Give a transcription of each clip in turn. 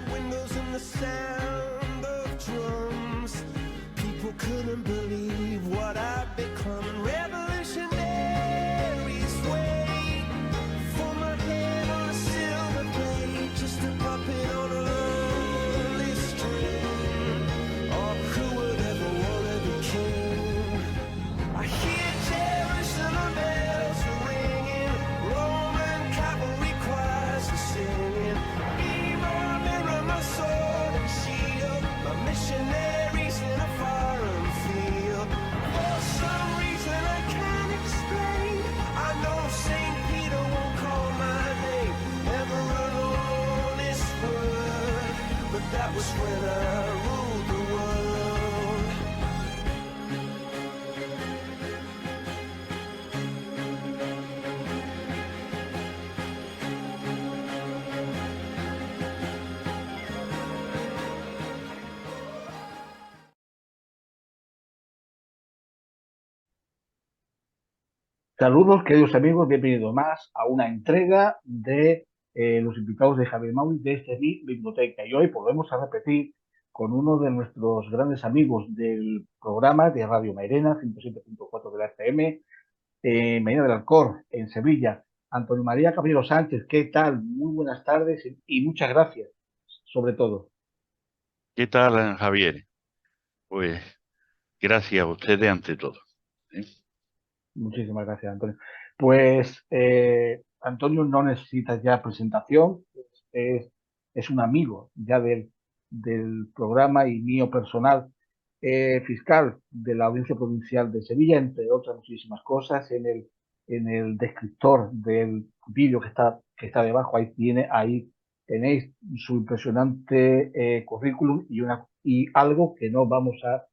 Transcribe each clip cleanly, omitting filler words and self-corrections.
tinted windows and the sound of drums. People couldn't believe what I'd become. Revolutionaries wait for my head on a silver plate, just a puppet on a lonely string. Oh, who would ever wanna be king? I hear Jerusalem bells are ringing, Roman cavalry choirs are singing. Mirror, mirror, my sword and shield, my missionaries in a foreign field. For some reason I can't explain, I know St. Peter won't call my name ever alone on this world, but that was when I ruled the world. Saludos, queridos amigos, bienvenidos más a una entrega de los invitados de Javier Mauri desde mi biblioteca. Y hoy volvemos a repetir con uno de nuestros grandes amigos del programa de Radio Mairena, 107.4 de la FM, Mairena del Alcor, en Sevilla. Antonio María Caballero Sánchez, ¿qué tal? Muy buenas tardes y muchas gracias, sobre todo. ¿Qué tal, Javier? Pues gracias a ustedes ante todo. Muchísimas gracias, Antonio. Pues Antonio no necesita ya presentación, es, es un amigo ya del programa y mío personal, fiscal de la Audiencia Provincial de Sevilla, entre otras muchísimas cosas. En el descriptor del vídeo que está debajo, ahí tenéis su impresionante currículum y algo que no vamos a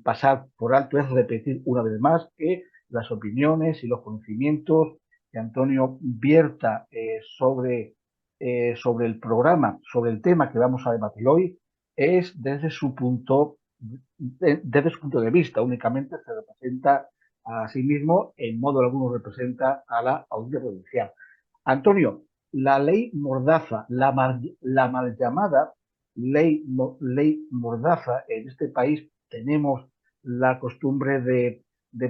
pasar por alto, es repetir una vez más que las opiniones y los conocimientos que Antonio vierta sobre el programa, sobre el tema que vamos a debatir hoy, es desde su punto de vista. Únicamente se representa a sí mismo, en modo alguno representa a la audiencia provincial. Antonio, la ley Mordaza, la mal llamada ley Mordaza, en este país tenemos la costumbre de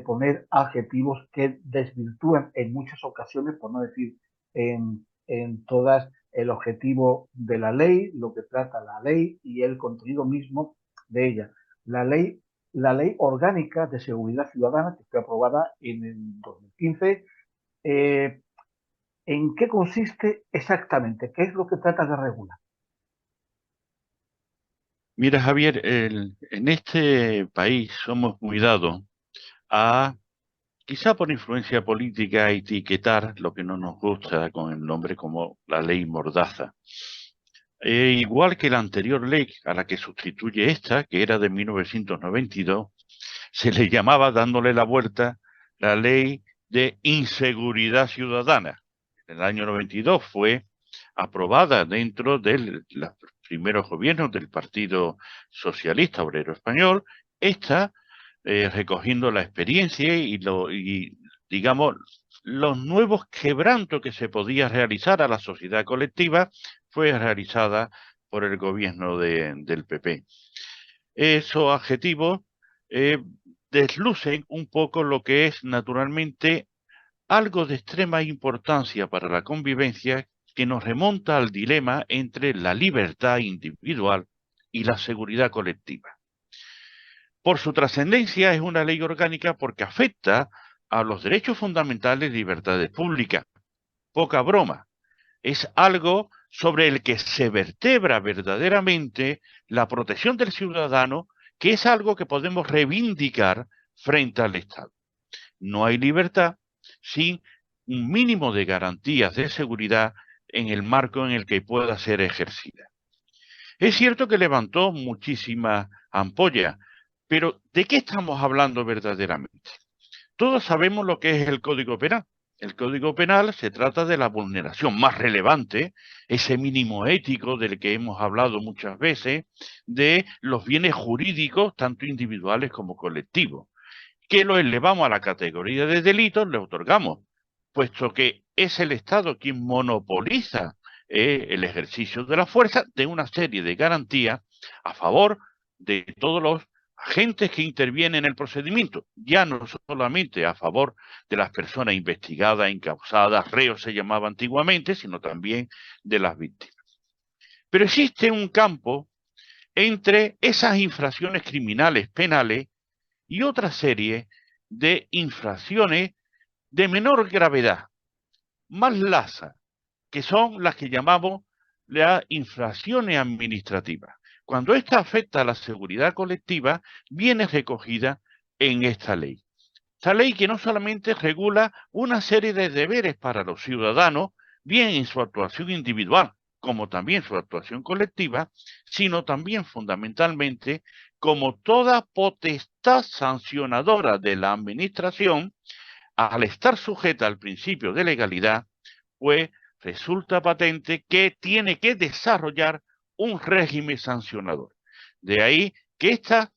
poner adjetivos que desvirtúan en muchas ocasiones, por no decir en todas, el objetivo de la ley, lo que trata la ley y el contenido mismo de ella. La ley orgánica de seguridad ciudadana, que fue aprobada en el 2015, ¿en qué consiste exactamente? ¿Qué es lo que trata de regular? Mira, Javier, en este país somos muy dados a, quizá por influencia política, a etiquetar lo que no nos gusta con el nombre como la ley Mordaza. Igual que la anterior ley a la que sustituye esta, que era de 1992, se le llamaba, dándole la vuelta, la ley de inseguridad ciudadana. En el año 92 fue aprobada dentro de los primeros gobiernos del Partido Socialista Obrero Español, esta recogiendo la experiencia y digamos, los nuevos quebrantos que se podía realizar a la sociedad colectiva, fue realizada por el gobierno del PP. Esos adjetivos deslucen un poco lo que es naturalmente algo de extrema importancia para la convivencia, que nos remonta al dilema entre la libertad individual y la seguridad colectiva. Por su trascendencia es una ley orgánica porque afecta a los derechos fundamentales y libertades públicas. Poca broma. Es algo sobre el que se vertebra verdaderamente la protección del ciudadano, que es algo que podemos reivindicar frente al Estado. No hay libertad sin un mínimo de garantías de seguridad en el marco en el que pueda ser ejercida. Es cierto que levantó muchísimas ampollas, pero ¿de qué estamos hablando verdaderamente? Todos sabemos lo que es el Código Penal. El Código Penal se trata de la vulneración más relevante, ese mínimo ético del que hemos hablado muchas veces, de los bienes jurídicos, tanto individuales como colectivos, que lo elevamos a la categoría de delitos, le otorgamos, puesto que es el Estado quien monopoliza el ejercicio de la fuerza, de una serie de garantías a favor de todos los agentes que intervienen en el procedimiento, ya no solamente a favor de las personas investigadas, encausadas, reos se llamaba antiguamente, sino también de las víctimas. Pero existe un campo entre esas infracciones criminales penales y otra serie de infracciones de menor gravedad, más lasas, que son las que llamamos las infracciones administrativas. Cuando esta afecta a la seguridad colectiva, viene recogida en esta ley. Esta ley que no solamente regula una serie de deberes para los ciudadanos, bien en su actuación individual, como también su actuación colectiva, sino también fundamentalmente como toda potestad sancionadora de la administración, al estar sujeta al principio de legalidad, pues resulta patente que tiene que desarrollar un régimen sancionador. De ahí que estas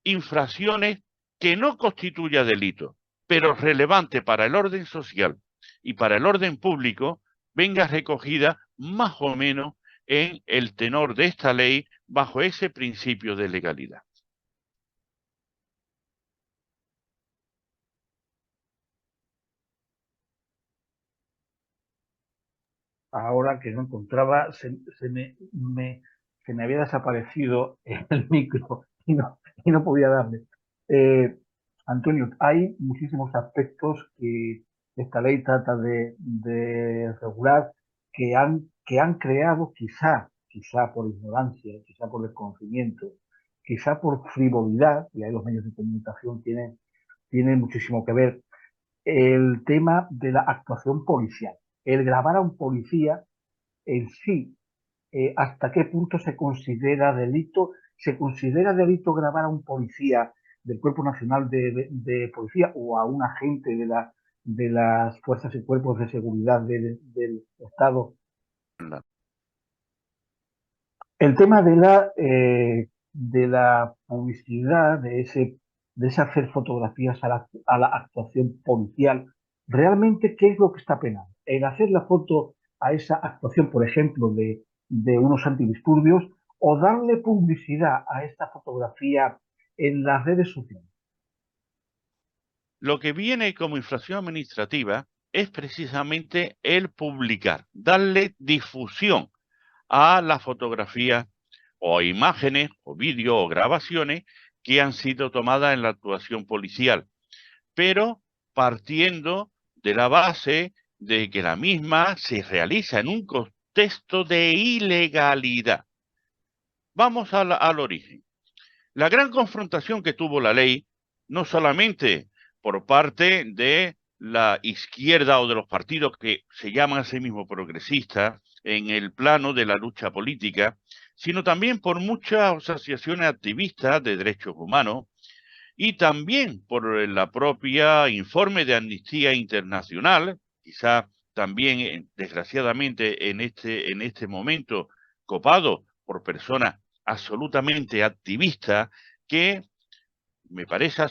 infracciones que no constituya delito, pero relevante para el orden social y para el orden público, venga recogida más o menos en el tenor de esta ley bajo ese principio de legalidad. Ahora que no encontraba, se me había desaparecido el micro y no podía darle. Eh, Antonio, hay muchísimos aspectos que esta ley trata de regular que han creado quizá por ignorancia, quizá por desconocimiento, quizá por frivolidad, y ahí los medios de comunicación tienen muchísimo que ver, el tema de la actuación policial. El grabar a un policía en sí, ¿hasta qué punto se considera delito? ¿Se considera delito grabar a un policía del Cuerpo Nacional de Policía o a un agente de las fuerzas y cuerpos de seguridad del Estado? El tema de la publicidad, de ese hacer fotografías a la actuación policial, ¿realmente qué es lo que está penado? ¿En hacer la foto a esa actuación, por ejemplo, de unos antidisturbios, o darle publicidad a esta fotografía en las redes sociales? Lo que viene como infracción administrativa es precisamente el publicar, darle difusión a las fotografías o imágenes o vídeos o grabaciones que han sido tomadas en la actuación policial, pero partiendo de la base de que la misma se realiza en un contexto de ilegalidad. Vamos al origen. La gran confrontación que tuvo la ley, no solamente por parte de la izquierda o de los partidos que se llaman a sí mismos progresistas en el plano de la lucha política, sino también por muchas asociaciones activistas de derechos humanos y también por la propia informe de Amnistía Internacional, quizá también, desgraciadamente, en este momento copado por personas absolutamente activistas, que me parece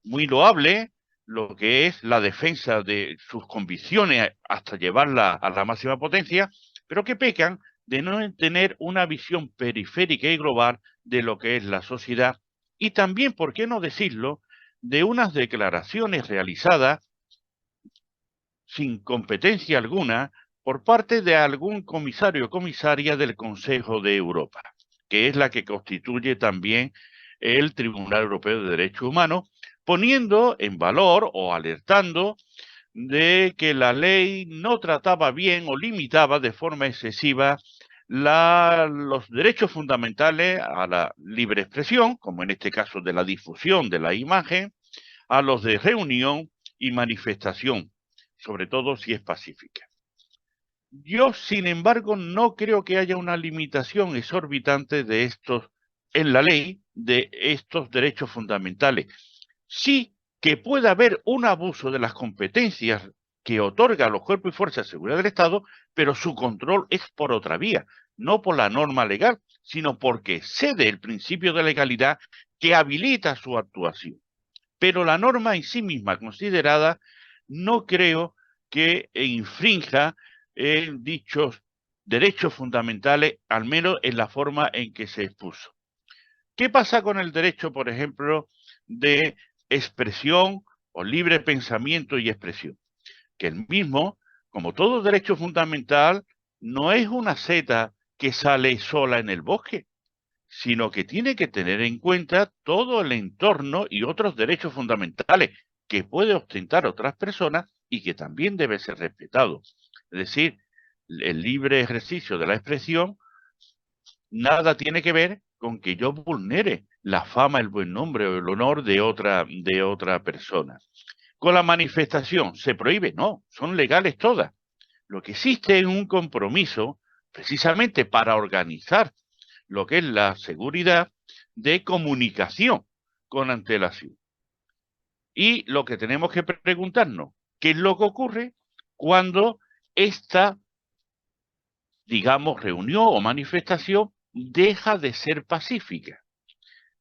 muy loable lo que es la defensa de sus convicciones hasta llevarla a la máxima potencia, pero que pecan de no tener una visión periférica y global de lo que es la sociedad y también, por qué no decirlo, de unas declaraciones realizadas sin competencia alguna por parte de algún comisario o comisaria del Consejo de Europa, que es la que constituye también el Tribunal Europeo de Derechos Humanos, poniendo en valor o alertando de que la ley no trataba bien o limitaba de forma excesiva los derechos fundamentales a la libre expresión, como en este caso de la difusión de la imagen, a los de reunión y manifestación, sobre todo si es pacífica. Yo, sin embargo, no creo que haya una limitación exorbitante de estos, en la ley, de estos derechos fundamentales. Sí que puede haber un abuso de las competencias que otorga a los cuerpos y fuerzas de seguridad del Estado, pero su control es por otra vía, no por la norma legal, sino porque cede el principio de legalidad que habilita su actuación. Pero la norma en sí misma considerada no creo que infrinja dichos derechos fundamentales, al menos en la forma en que se expuso. ¿Qué pasa con el derecho, por ejemplo, de expresión o libre pensamiento y expresión? Que el mismo, como todo derecho fundamental, no es una seta que sale sola en el bosque, sino que tiene que tener en cuenta todo el entorno y otros derechos fundamentales que puede ostentar otras personas y que también debe ser respetado. Es decir, el libre ejercicio de la expresión nada tiene que ver con que yo vulnere la fama, el buen nombre o el honor de otra persona. Con la manifestación, ¿se prohíbe? No, son legales todas. Lo que existe es un compromiso precisamente para organizar lo que es la seguridad de comunicación con antelación. Y lo que tenemos que preguntarnos, ¿qué es lo que ocurre cuando esta, digamos, reunión o manifestación deja de ser pacífica?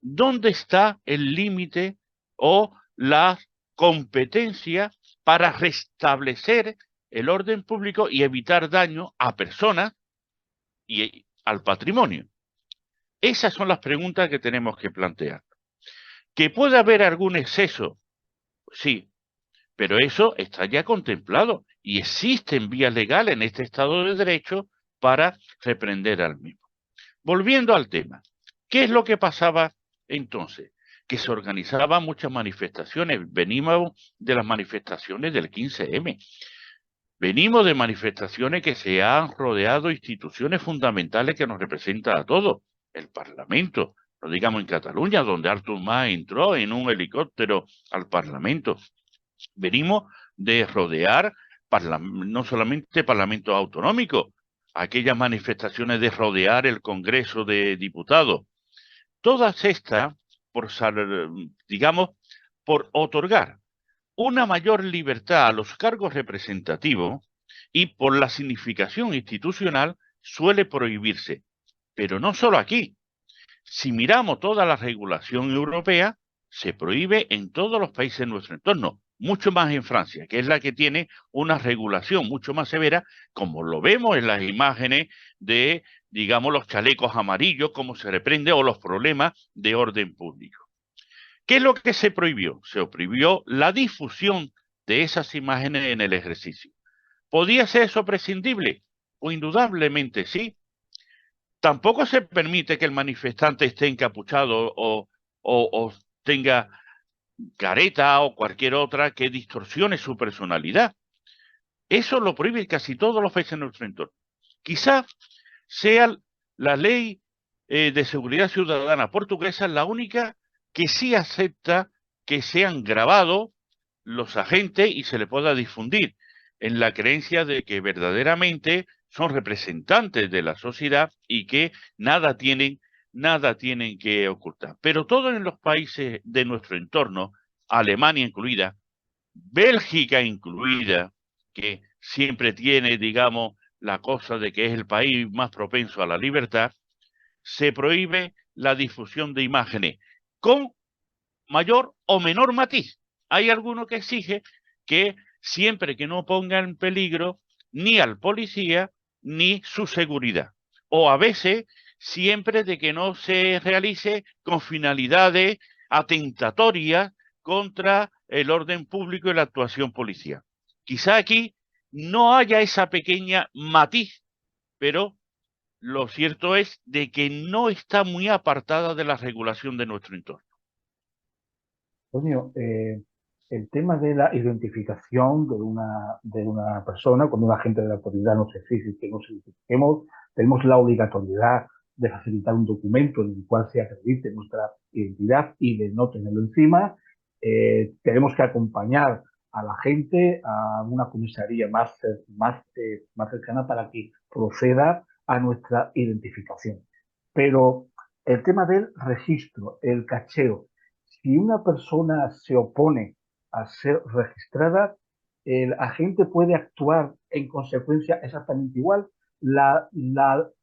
¿Dónde está el límite o la competencia para restablecer el orden público y evitar daño a personas y al patrimonio? Esas son las preguntas que tenemos que plantear. ¿Que puede haber algún exceso? Sí, pero eso está ya contemplado y existen vías legales en este Estado de Derecho para reprender al mismo. Volviendo al tema, ¿qué es lo que pasaba entonces? Que se organizaban muchas manifestaciones. Venimos de las manifestaciones del 15M. Venimos de manifestaciones que se han rodeado instituciones fundamentales que nos representan a todos. El Parlamento, no digamos en Cataluña, donde Artur Mas entró en un helicóptero al Parlamento. Venimos de rodear no solamente parlamentos autonómicos, aquellas manifestaciones de rodear el Congreso de Diputados. Todas estas, digamos, por otorgar una mayor libertad a los cargos representativos y por la significación institucional suele prohibirse. Pero no solo aquí. Si miramos toda la regulación europea, se prohíbe en todos los países de nuestro entorno, mucho más en Francia, que es la que tiene una regulación mucho más severa, como lo vemos en las imágenes de, digamos, los chalecos amarillos, cómo se reprende, o los problemas de orden público. ¿Qué es lo que se prohibió? Se prohibió la difusión de esas imágenes en el ejercicio. ¿Podía ser eso prescindible? Pues indudablemente sí. Tampoco se permite que el manifestante esté encapuchado o tenga careta o cualquier otra que distorsione su personalidad. Eso lo prohíbe casi todos los países en nuestro entorno. Quizás sea la ley de seguridad ciudadana portuguesa la única que sí acepta que sean grabados los agentes y se le pueda difundir, en la creencia de que verdaderamente son representantes de la sociedad y que nada tienen que ocultar. Pero todos en los países de nuestro entorno, Alemania incluida, Bélgica incluida, que siempre tiene, digamos, la cosa de que es el país más propenso a la libertad, se prohíbe la difusión de imágenes con mayor o menor matiz. Hay alguno que exige que siempre que no ponga en peligro ni al policía ni su seguridad. O a veces siempre de que no se realice con finalidades atentatorias contra el orden público y la actuación policial. Quizá aquí no haya esa pequeña matiz, pero lo cierto es de que no está muy apartada de la regulación de nuestro entorno. Antonio, el tema de la identificación de una persona, cuando un agente de la autoridad nos exige que nos identifiquemos, tenemos la obligatoriedad de facilitar un documento en el cual se acredite nuestra identidad y de no tenerlo encima. Tenemos que acompañar a la gente a una comisaría más cercana para que proceda a nuestra identificación. Pero el tema del registro, el cacheo, si una persona se opone a ser registrada, el agente puede actuar en consecuencia exactamente igual. La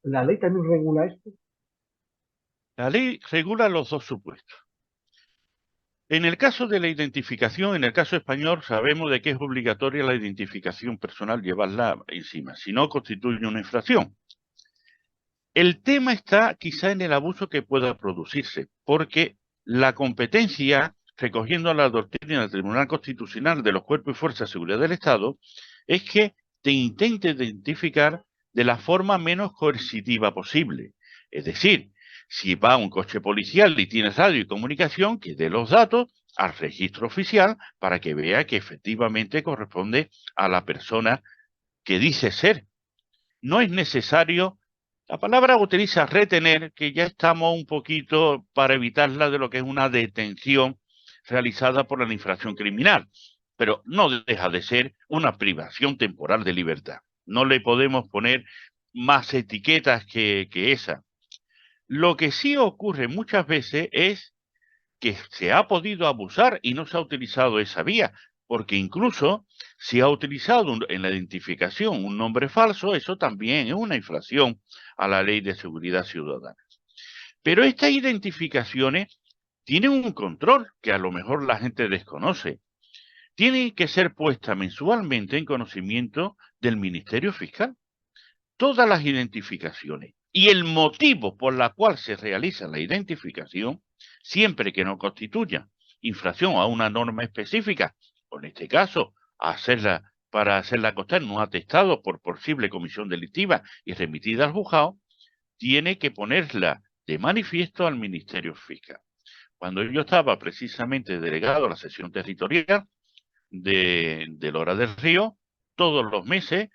ley también regula esto. La ley regula los dos supuestos. En el caso de la identificación, en el caso español, sabemos de que es obligatoria la identificación personal, llevarla encima, si no constituye una infracción. El tema está quizá en el abuso que pueda producirse, porque la competencia, recogiendo la doctrina del Tribunal Constitucional de los Cuerpos y Fuerzas de Seguridad del Estado, es que te intente identificar de la forma menos coercitiva posible. Es decir, si va un coche policial y tiene radio y comunicación, que dé los datos al registro oficial para que vea que efectivamente corresponde a la persona que dice ser. No es necesario, la palabra utiliza retener, que ya estamos un poquito para evitarla de lo que es una detención realizada por la infracción criminal, pero no deja de ser una privación temporal de libertad. No le podemos poner más etiquetas que esa. Lo que sí ocurre muchas veces es que se ha podido abusar y no se ha utilizado esa vía, porque incluso si ha utilizado en la identificación un nombre falso, eso también es una infracción a la Ley de Seguridad Ciudadana. Pero estas identificaciones tienen un control que a lo mejor la gente desconoce. Tienen que ser puestas mensualmente en conocimiento del Ministerio Fiscal. Todas las identificaciones y el motivo por la cual se realiza la identificación, siempre que no constituya infracción a una norma específica, o en este caso, para hacerla constar en un atestado por posible comisión delictiva y remitida al juzgado, tiene que ponerla de manifiesto al Ministerio Fiscal. Cuando yo estaba precisamente delegado a la sección territorial de Lora del Río, todos los meses,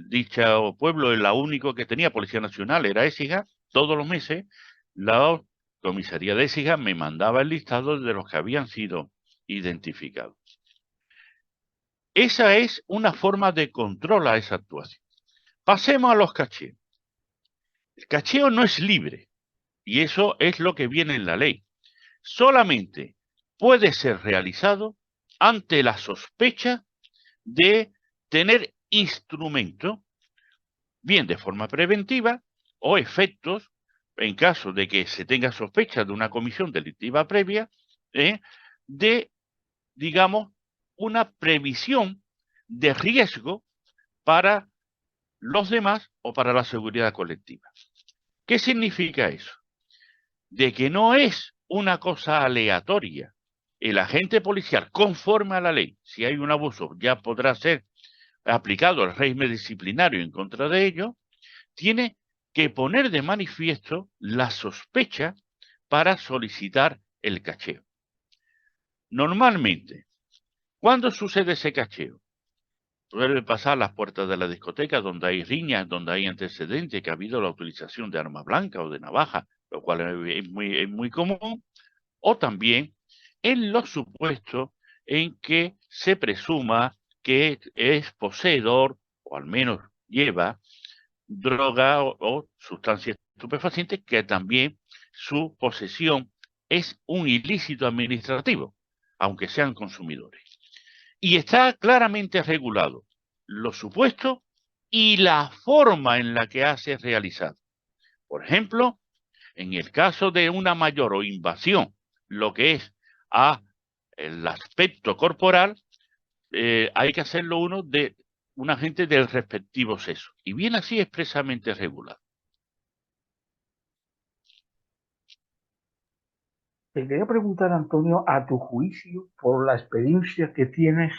dicho pueblo, el único que tenía Policía Nacional era Écija, todos los meses la comisaría de Écija me mandaba el listado de los que habían sido identificados. Esa es una forma de control a esa actuación. Pasemos a los cacheos. El cacheo no es libre, y eso es lo que viene en la ley. Solamente puede ser realizado ante la sospecha de tener instrumento, bien de forma preventiva o efectos, en caso de que se tenga sospecha de una comisión delictiva previa, de, digamos, una previsión de riesgo para los demás o para la seguridad colectiva. ¿Qué significa eso? De que no es una cosa aleatoria. El agente policial, conforme a la ley, si hay un abuso, ya podrá ser aplicado el régimen disciplinario en contra de ello, tiene que poner de manifiesto la sospecha para solicitar el cacheo. Normalmente, ¿cuándo sucede ese cacheo? Suele pasar a las puertas de la discoteca donde hay riñas, donde hay antecedentes, que ha habido la utilización de arma blanca o de navaja, lo cual es muy común, o también en los supuestos en que se presuma que es poseedor, o al menos lleva, droga o sustancias estupefacientes, que también su posesión es un ilícito administrativo, aunque sean consumidores. Y está claramente regulado los supuestos y la forma en la que hace realizado. Por ejemplo, en el caso de una mayor o invasión, lo que es a el aspecto corporal, hay que hacerlo uno de un agente del respectivo sexo. Y viene así expresamente regulado. Te quería preguntar, Antonio, a tu juicio, por la experiencia que tienes,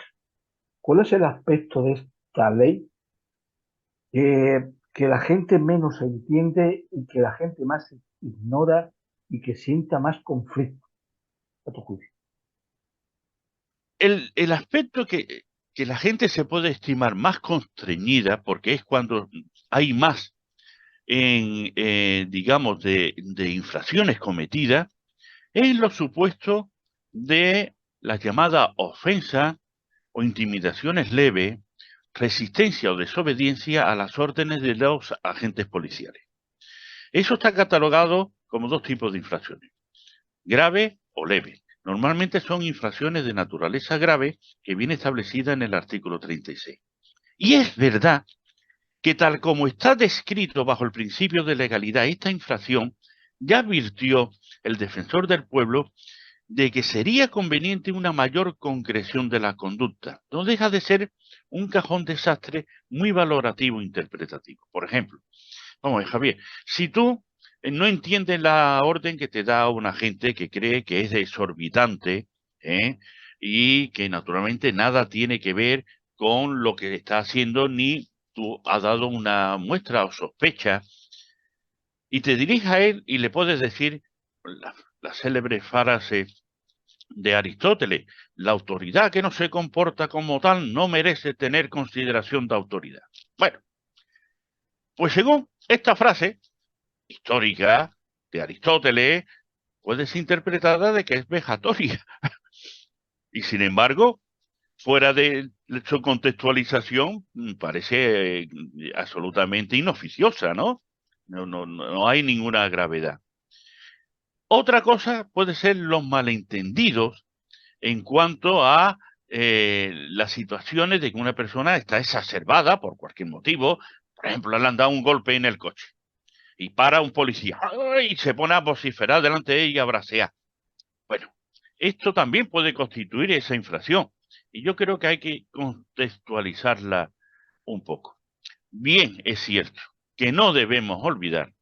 ¿cuál es el aspecto de esta ley que la gente menos entiende y que la gente más ignora y que sienta más conflicto, a tu juicio? El aspecto que la gente se puede estimar más constreñida, porque es cuando hay más, digamos, de infracciones cometidas, es los supuestos de la llamada ofensa o intimidaciones leves, resistencia o desobediencia a las órdenes de los agentes policiales. Eso está catalogado como dos tipos de infracciones, grave o leve. Normalmente son infracciones de naturaleza grave que viene establecida en el artículo 36. Y es verdad que tal como está descrito bajo el principio de legalidad esta infracción, ya advirtió el defensor del pueblo de que sería conveniente una mayor concreción de la conducta. No deja de ser un cajón desastre muy valorativo e interpretativo. Por ejemplo, Vamos a ver, Javier, si tú no entiendes la orden que te da un agente que cree que es exorbitante, ¿eh? Y que naturalmente nada tiene que ver con lo que está haciendo, ni tú has dado una muestra o sospecha, y te diriges a él y le puedes decir la célebre frase de Aristóteles: la autoridad que no se comporta como tal no merece tener consideración de autoridad. Bueno, pues según esta frase histórica de Aristóteles, puede ser interpretada de que es vejatoria. Y sin embargo, fuera de su contextualización, parece absolutamente inoficiosa, ¿no? No hay ninguna gravedad. Otra cosa puede ser los malentendidos en cuanto a las situaciones de que una persona está exacerbada por cualquier motivo. Por ejemplo, le han dado un golpe en el coche y para un policía y se pone a vociferar delante de ella y a bracear. Bueno, esto también puede constituir esa infracción y yo creo que hay que contextualizarla un poco. Bien, es cierto que no debemos olvidar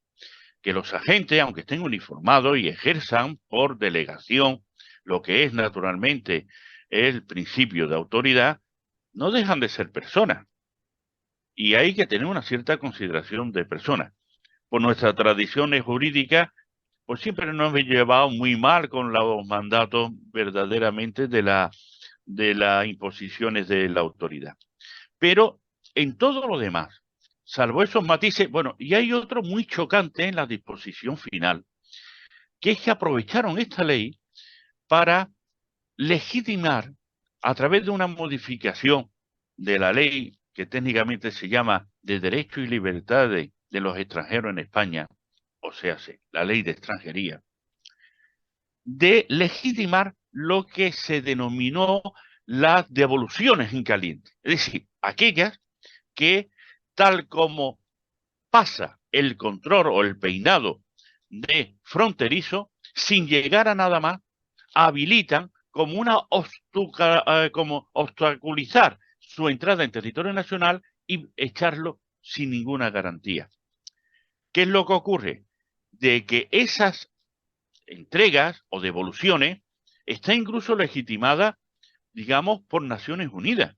que los agentes, aunque estén uniformados y ejerzan por delegación lo que es naturalmente el principio de autoridad, no dejan de ser personas y hay que tener una cierta consideración de personas. Por nuestras tradiciones jurídicas, pues siempre nos hemos llevado muy mal con los mandatos verdaderamente de las imposiciones de la autoridad. Pero en todo lo demás, salvo esos matices, bueno, y hay otro muy chocante en la disposición final, que es que aprovecharon esta ley para legitimar a través de una modificación de la ley que técnicamente se llama de Derechos y Libertades de los extranjeros en España, o sea, la ley de extranjería, de legitimar lo que se denominó las devoluciones en caliente. Es decir, aquellas que, tal como pasa el control o el peinado de fronterizo, sin llegar a nada más, habilitan como como obstaculizar su entrada en territorio nacional y echarlo sin ninguna garantía. ¿Qué es lo que ocurre? De que esas entregas o devoluciones está incluso legitimada, digamos, por Naciones Unidas,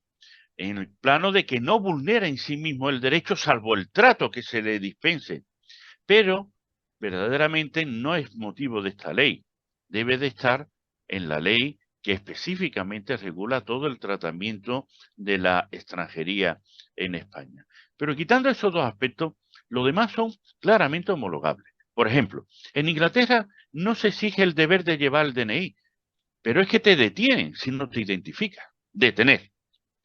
en el plano de que no vulnera en sí mismo el derecho salvo el trato que se le dispense. Pero verdaderamente no es motivo de esta ley. Debe de estar en la ley que específicamente regula todo el tratamiento de la extranjería en España. Pero quitando esos dos aspectos, los demás son claramente homologables. Por ejemplo, en Inglaterra no se exige el deber de llevar el DNI, pero es que te detienen si no te identificas. Detener.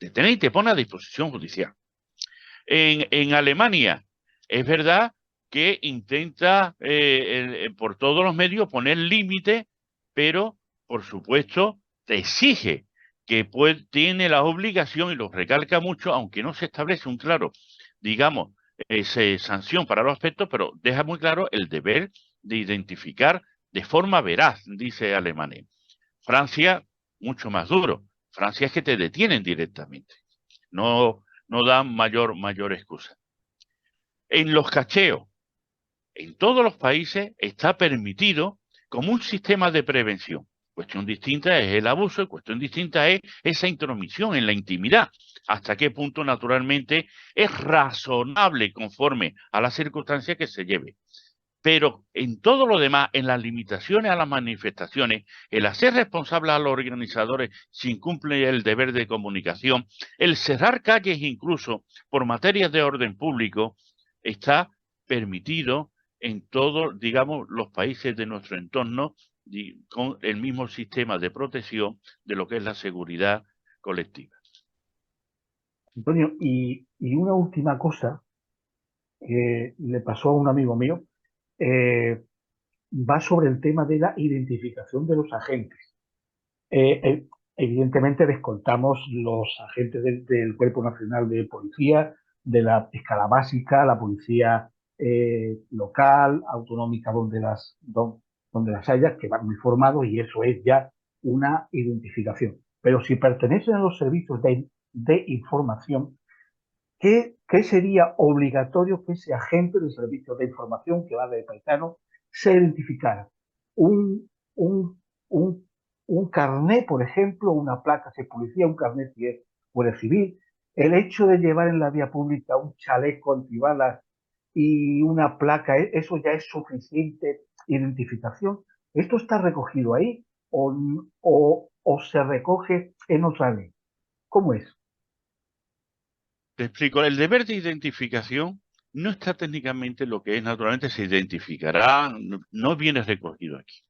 Detener y te pone a disposición judicial. En Alemania, es verdad que intenta por todos los medios poner límite, pero por supuesto te exige que tiene la obligación, y lo recalca mucho, aunque no se establece un claro, digamos, sanción para los aspectos, pero deja muy claro el deber de identificar de forma veraz, dice Alemania. Francia, mucho más duro. Francia es que te detienen directamente. No dan mayor excusa. En los cacheos, en todos los países está permitido como un sistema de prevención. Cuestión distinta es el abuso y cuestión distinta es esa intromisión en la intimidad. Hasta qué punto, naturalmente, es razonable conforme a las circunstancias que se lleve. Pero en todo lo demás, en las limitaciones a las manifestaciones, el hacer responsable a los organizadores si incumplen el deber de comunicación, el cerrar calles incluso por materias de orden público, está permitido en todos, digamos, los países de nuestro entorno con el mismo sistema de protección de lo que es la seguridad colectiva. Antonio, y una última cosa que le pasó a un amigo mío, eh, va sobre el tema de la identificación de los agentes. Evidentemente descontamos los agentes del Cuerpo Nacional de Policía, de la escala básica, la policía local, autonómica, donde las haya, que van muy formados y eso es ya una identificación. Pero si pertenecen a los servicios de información, ¿qué sería obligatorio que ese agente del servicio de información que va de paisano se identificara? Un, un, un, un carné, por ejemplo, una placa si es policía, un carné si es guardia civil. El hecho de llevar en la vía pública un chaleco antibalas y una placa, eso ya es suficiente identificación. ¿Esto está recogido ahí o se recoge en otra ley? ¿Cómo es? Te explico, el deber de identificación no está técnicamente lo que es, naturalmente se identificará, no viene recogido aquí.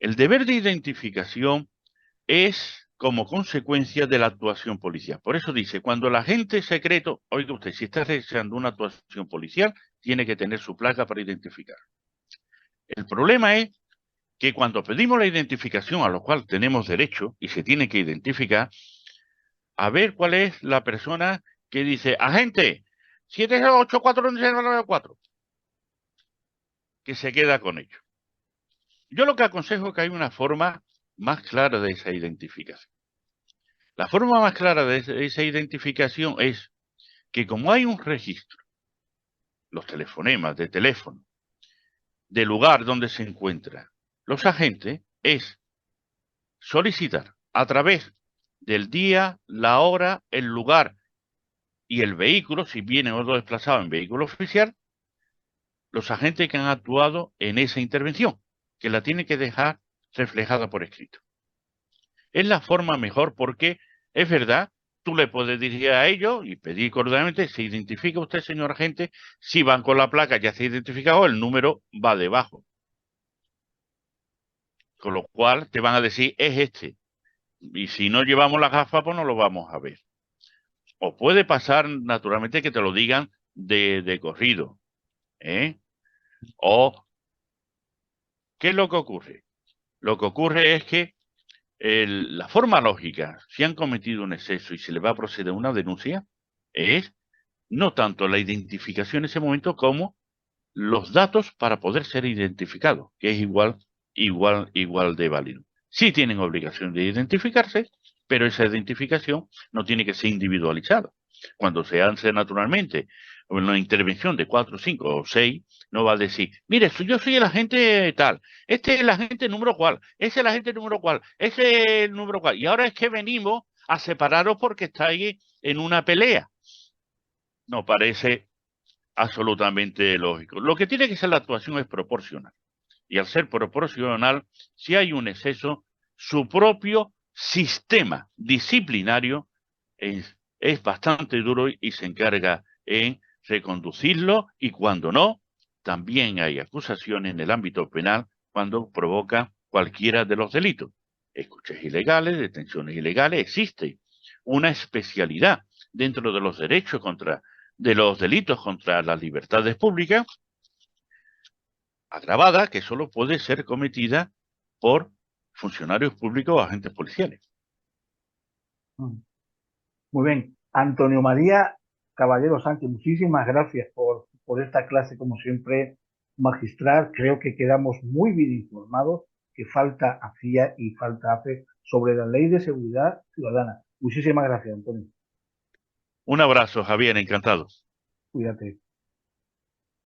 El deber de identificación es como consecuencia de la actuación policial. Por eso dice, cuando el agente secreto, oiga usted, si está realizando una actuación policial, tiene que tener su placa para identificar. El problema es que cuando pedimos la identificación, a lo cual tenemos derecho y se tiene que identificar, a ver cuál es la persona que dice, agente, 7084994, que se queda con ello. Yo lo que aconsejo es que hay una forma más clara de esa identificación. La forma más clara de esa identificación es que como hay un registro, los telefonemas de teléfono, del lugar donde se encuentran los agentes, es solicitar a través del día, la hora, el lugar y el vehículo, si vienen o no desplazados en vehículo oficial, los agentes que han actuado en esa intervención, que la tienen que dejar reflejada por escrito. Es la forma mejor porque es verdad, tú le puedes dirigir a ellos y pedir cordialmente, se identifica usted, señor agente, si van con la placa ya se ha identificado, el número va debajo. Con lo cual te van a decir, es este. Y si no llevamos la gafa, pues no lo vamos a ver. O puede pasar, naturalmente, que te lo digan de corrido. O, ¿qué es lo que ocurre? Lo que ocurre es que la forma lógica, si han cometido un exceso y se le va a proceder a una denuncia, es no tanto la identificación en ese momento como los datos para poder ser identificados, que es igual de válido. Sí tienen obligación de identificarse, pero esa identificación no tiene que ser individualizada. Cuando se hace naturalmente una intervención de 4, 5 o 6, no va a decir, mire, yo soy el agente tal, este es el agente número cual, ese es el agente número cual, ese es el número cual. Y ahora es que venimos a separaros porque estáis en una pelea. No parece absolutamente lógico. Lo que tiene que ser la actuación es proporcional. Y al ser proporcional, si hay un exceso, su propio sistema disciplinario es bastante duro y se encarga en reconducirlo y cuando no, también hay acusaciones en el ámbito penal cuando provoca cualquiera de los delitos. Escuchas ilegales, detenciones ilegales, existe una especialidad dentro de los derechos de los delitos contra las libertades públicas agravada que solo puede ser cometida por funcionarios públicos o agentes policiales. Muy bien. Antonio María Caballero Sánchez, muchísimas gracias por esta clase, como siempre, magistral. Creo que quedamos muy bien informados, que falta hacía y falta hace sobre la ley de seguridad ciudadana. Muchísimas gracias, Antonio. Un abrazo, Javier, encantado. Cuídate.